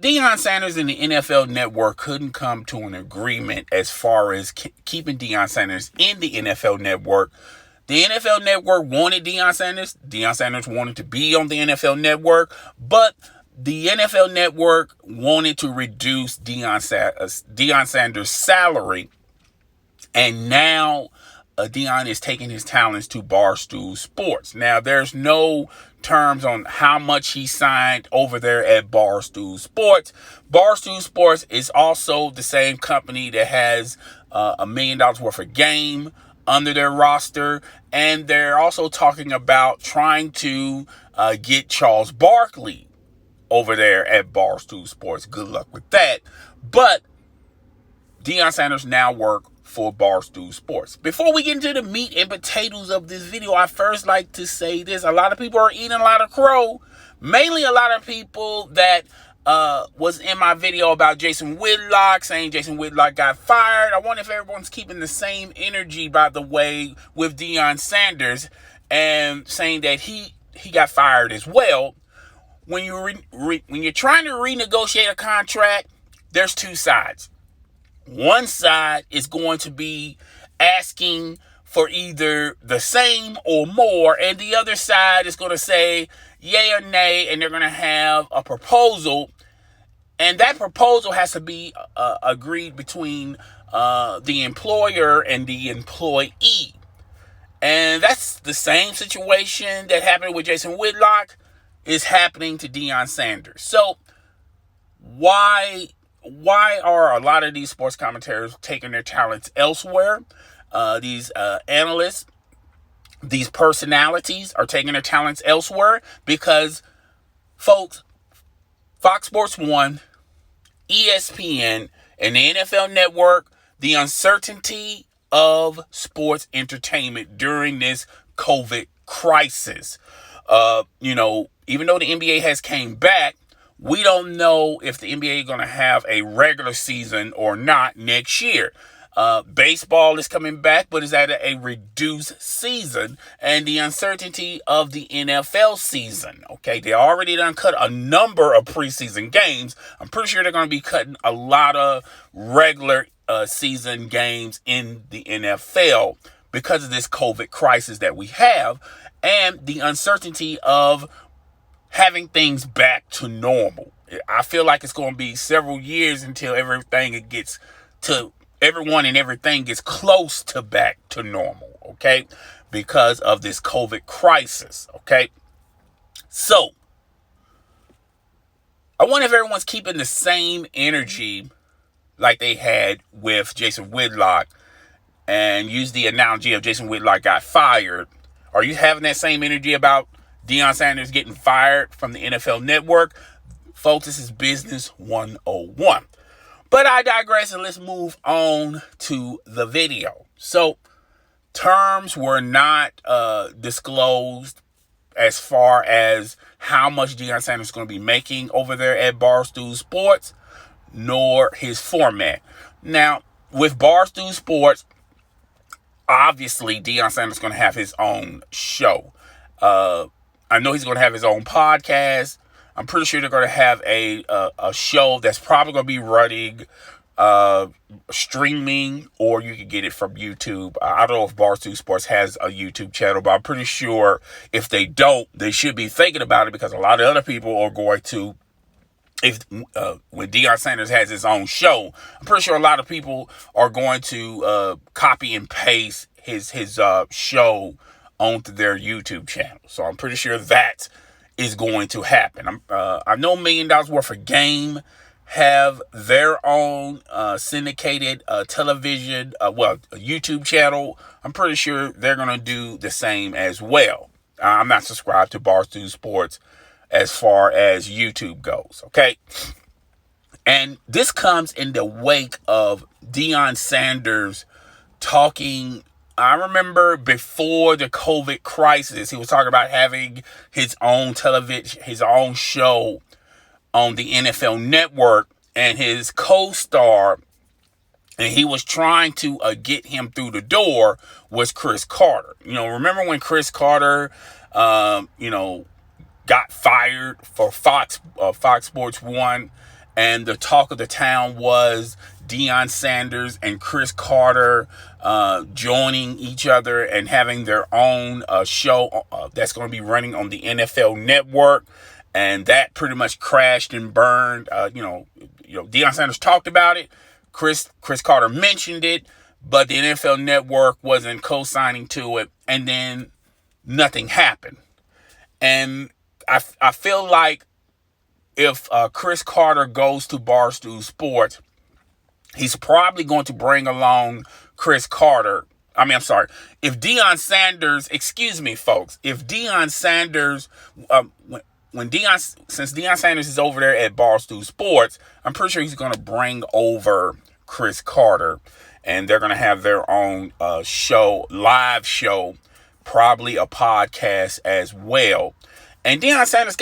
Deion Sanders and the NFL Network couldn't come to an agreement as far as keeping Deion Sanders in the NFL Network. The NFL Network wanted Deion Sanders. Deion Sanders wanted to be on the NFL Network, but the NFL Network wanted to reduce Deion Sanders' salary, and now Deion is taking his talents to Barstool Sports. Now, there's no terms on how much he signed over there at Barstool Sports. Barstool Sports is also the same company that has $1 million worth of game under their roster, and they're also talking about trying to get Charles Barkley over there at Barstool Sports. Good luck with that. But Deion Sanders now works for Barstool Sports. Before we get into the meat and potatoes of this video, I first like to say this. A lot of people are eating a lot of crow. Mainly a lot of people that was in my video about Jason Whitlock, saying Jason Whitlock got fired. I wonder if everyone's keeping the same energy, by the way, with Deion Sanders, and saying that he got fired as well. When you're trying to renegotiate a contract, there's two sides. One side is going to be asking for either the same or more, and the other side is going to say yay or nay, and they're going to have a proposal, and that proposal has to be agreed between the employer and the employee. And that's the same situation that happened with Jason Whitlock is happening to Deion Sanders. So why are a lot of these sports commentators taking their talents elsewhere? These analysts, these personalities are taking their talents elsewhere because, folks, Fox Sports 1, ESPN, and the NFL Network, the uncertainty of sports entertainment during this COVID crisis. Even though the NBA has came back, we don't know if the NBA is going to have a regular season or not next year. Baseball is coming back, but is at a reduced season, and the uncertainty of the NFL season. Okay, they already done cut a number of preseason games. I'm pretty sure they're going to be cutting a lot of regular season games in the NFL because of this COVID crisis that we have, and the uncertainty of having things back to normal. I feel like it's going to be several years until everyone and everything gets close to back to normal, okay? Because of this COVID crisis, okay? So, I wonder if everyone's keeping the same energy like they had with Jason Whitlock, and use the analogy of Jason Whitlock got fired. Are you having that same energy about Deion Sanders getting fired from the NFL Network? Folks, this is Business 101. But I digress, and let's move on to the video. So, terms were not disclosed as far as how much Deion Sanders is going to be making over there at Barstool Sports, nor his format. Now, with Barstool Sports, obviously Deion Sanders is going to have his own show. I know he's going to have his own podcast. I'm pretty sure they're going to have a show that's probably going to be running streaming, or you can get it from YouTube. I don't know if Barstool Sports has a YouTube channel, but I'm pretty sure if they don't, they should be thinking about it, because a lot of other people are going to, when Deion Sanders has his own show, I'm pretty sure a lot of people are going to copy and paste his show onto their YouTube channel. So I'm pretty sure that is going to happen. I know $1 million worth of game have their own syndicated television, a YouTube channel. I'm pretty sure they're going to do the same as well. I'm not subscribed to Barstool Sports as far as YouTube goes, okay? And this comes in the wake of Deion Sanders talking. I remember before the COVID crisis, he was talking about having his own television, his own show on the NFL Network, and his co-star, and he was trying to get him through the door, was Chris Carter. Remember when Chris Carter, got fired for Fox Sports 1, and the talk of the town was Deion Sanders and Chris Carter joining each other and having their own show that's going to be running on the NFL Network. And that pretty much crashed and burned. Deion Sanders talked about it. Chris Carter mentioned it, but the NFL Network wasn't co-signing to it, and then nothing happened. And I feel like if Chris Carter goes to Barstool Sports, he's probably going to bring along Chris Carter. If Deion Sanders, excuse me, folks, if Deion Sanders, since Deion Sanders is over there at Barstool Sports, I'm pretty sure he's going to bring over Chris Carter, and they're going to have their own live show, probably a podcast as well. And Deion Sanders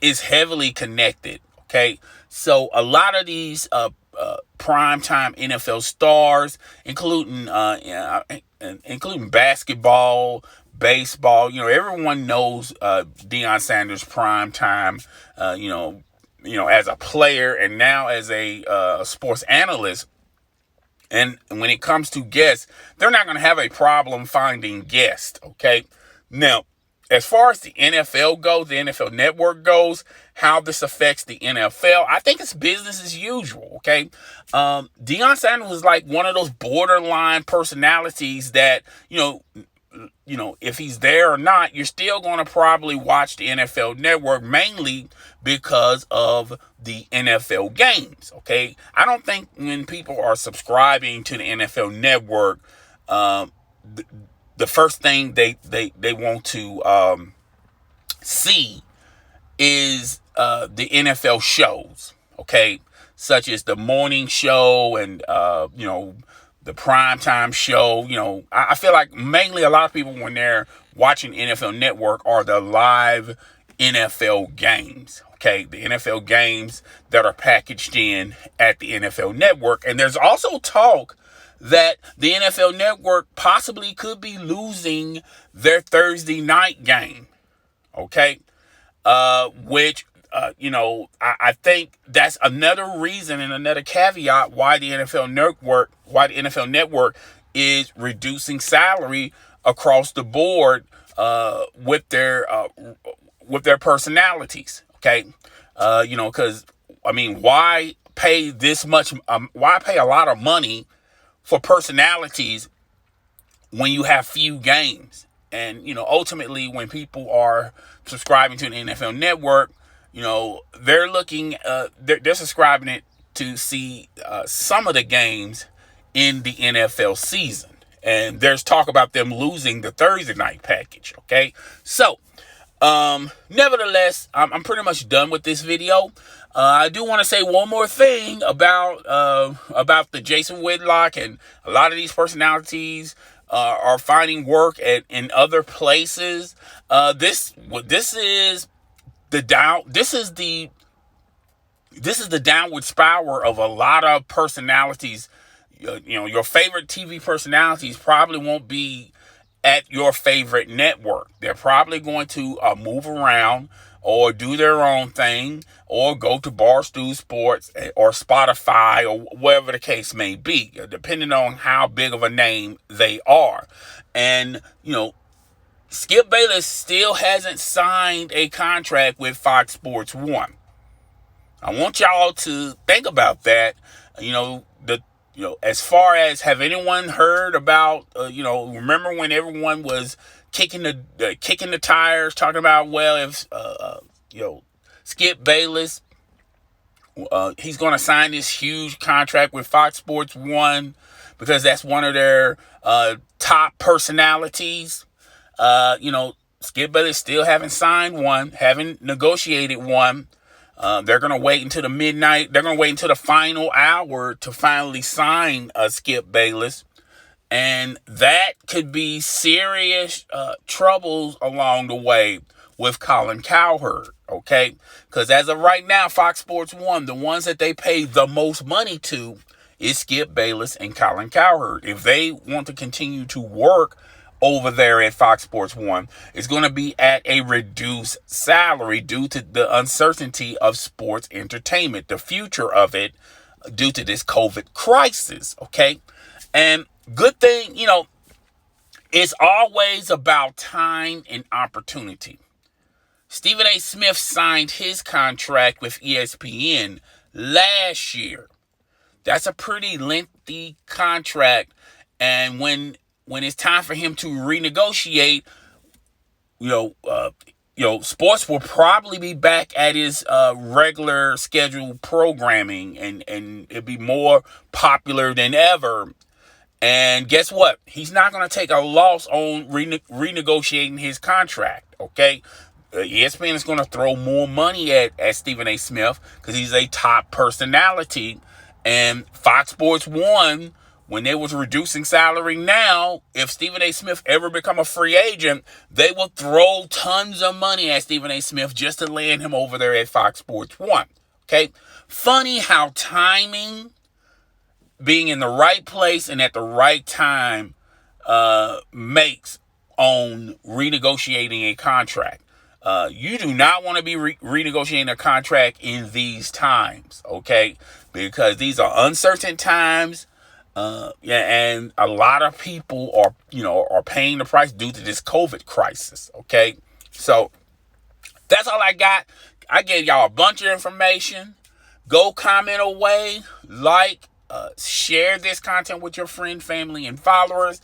is heavily connected. Okay, so a lot of these primetime NFL stars, including basketball, baseball, everyone knows Deion Sanders primetime, as a player and now as a sports analyst. And when it comes to guests, they're not going to have a problem finding guests. Okay, now, as far as the NFL goes, the NFL Network goes, how this affects the NFL, I think it's business as usual, okay? Deion Sanders was like one of those borderline personalities that, if he's there or not, you're still going to probably watch the NFL Network, mainly because of the NFL games, okay? I don't think when people are subscribing to the NFL Network, the first thing they want to see is the NFL shows, okay, such as the morning show and the primetime show. I feel like mainly a lot of people when they're watching NFL Network are the live NFL games, okay, the NFL games that are packaged in at the NFL Network. And there's also talk that the NFL Network possibly could be losing their Thursday night game, okay? Which, I think that's another reason and another caveat why the NFL Network is reducing salary across the board with their personalities, okay? Because why pay this much? Why pay a lot of money for personalities when you have few games? And, ultimately when people are subscribing to the NFL Network, they're looking, they're subscribing it to see some of the games in the NFL season. And there's talk about them losing the Thursday night package. Okay. So, nevertheless, I'm pretty much done with this video. I do want to say one more thing about the Jason Whitlock, and a lot of these personalities are finding work in other places. This is the downward spiral of a lot of personalities. Your favorite TV personalities probably won't be at your favorite network. They're probably going to move around or do their own thing or go to Barstool Sports or Spotify or whatever the case may be, depending on how big of a name they are. And, Skip Bayless still hasn't signed a contract with Fox Sports 1. I want y'all to think about that. As far as, have anyone heard about, remember when everyone was kicking the tires, talking about, well, if, Skip Bayless, he's going to sign this huge contract with Fox Sports 1 because that's one of their top personalities. Skip Bayless still haven't signed one, haven't negotiated one. They're going to wait until the midnight. They're going to wait until the final hour to finally sign Skip Bayless. And that could be serious troubles along the way with Colin Cowherd, okay? Because as of right now, Fox Sports 1, the ones that they pay the most money to is Skip Bayless and Colin Cowherd. If they want to continue to work over there at Fox Sports 1 is going to be at a reduced salary due to the uncertainty of sports entertainment, the future of it due to this COVID crisis, okay? And good thing, it's always about time and opportunity. Stephen A. Smith signed his contract with ESPN last year. That's a pretty lengthy contract, and when it's time for him to renegotiate, sports will probably be back at his regular scheduled programming, and it'll be more popular than ever. And guess what? He's not going to take a loss on renegotiating his contract, okay? ESPN is going to throw more money at Stephen A. Smith because he's a top personality. And Fox Sports 1, when they was reducing salary now, if Stephen A. Smith ever become a free agent, they will throw tons of money at Stephen A. Smith just to land him over there at Fox Sports 1. Okay? Funny how timing, being in the right place and at the right time, makes on renegotiating a contract. You do not want to be renegotiating a contract in these times, okay? Because these are uncertain times, and a lot of people are paying the price due to this COVID crisis, okay? So that's all I got. I gave y'all a bunch of information. Go comment away, share this content with your friend, family, and followers.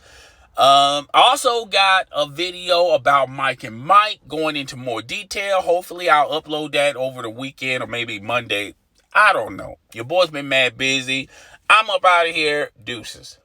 I also got a video about Mike and Mike going into more detail. Hopefully I'll upload that over the weekend or maybe Monday. I don't know. Your boy's been mad busy. I'm up out of here. Deuces.